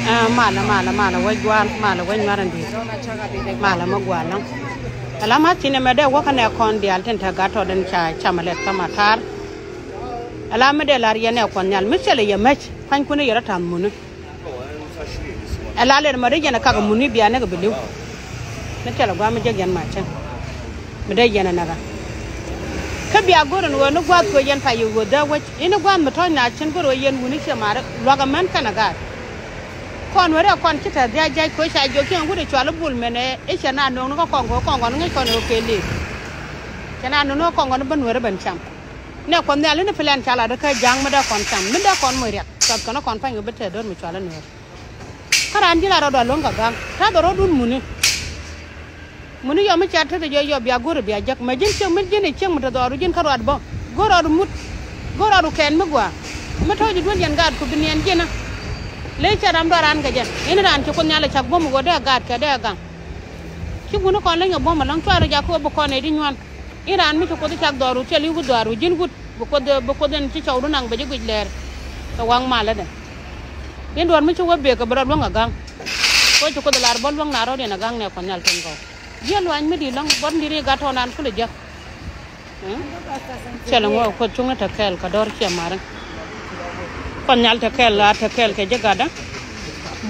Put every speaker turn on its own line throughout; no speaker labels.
mala wajwan mala wajwaran di mala magwalan alama tine mede wakane kon di alten ta gato den cha chamalet kamatar alama de lar yene kon nyal misele ye mech kan kune yara tam munu alale mede yene kaga munu biya ne ga beliw ne tela gwa me jegen ma chen mede yene naga ka biya goron wono gwa ko yen pa yu goda wach ina gwa mto na chen goro yen munu che mara loga man kana ga kon wore kon kita dia jai ko sha jo ki ngure chwalo bul mene e chana no ko kon ngai kon o kele chana no kon no ban wore ban cham ne kon ne ale ne plan chala da ka jang ma da kon cham mi da kon mo riak sab kono kon fa ngi bete don mi chwalo no karan jila ro do longa gang ta do ro dun muni yo mi chatte de yo biya gore biya jak ma jin che mi jin che mi da do ru jin karo ad bo goro ru mut goro ru ken mi gwa ma to ji don yan gad ko binien jina le charam doran ga jen ina ran ci ko nyala chak bom go de gat ka de gang ci gunu ko la bom lang tuara ja ko bu ko ne di ñwan iran mi ci ko di chak doru ci li bu doru jin gut bu ko den ci cawdu nang ba ji guj leer to wang mala de yen don mi ci wobbe ko bra nga gang ko ci ko de lar bol wang na ro de na gang ne ko nyal ten ko yel wañ mi di lang bon di re gato nan ko le ja cela ngo ko cunga ta kel ka dor ci mara kon nyal ta kel ke jagada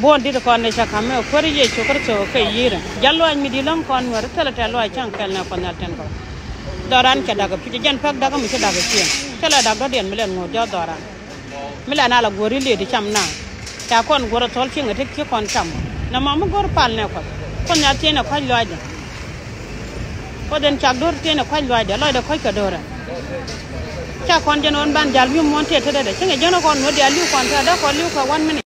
bon di ko ne chaka me ko ri ye chokor cho ke yira jallo an mi di long kon war tele tele ay chan kel na kon nyal ten ko doran ke daga pije jan pak daga mi ke daga kien tele daga den mi len ngo jo doran mi la na la gori le di cham na ta kon goro tol chi ngate ki kon cham na ma mo gor pal ne ko kon nyal tene ko loide ko den chak dor tene ko loide ko ka dora cha kon jenon ban jal mi monte tede de chinge jono kon no dia liu kon ta da ko liu ko 1 minute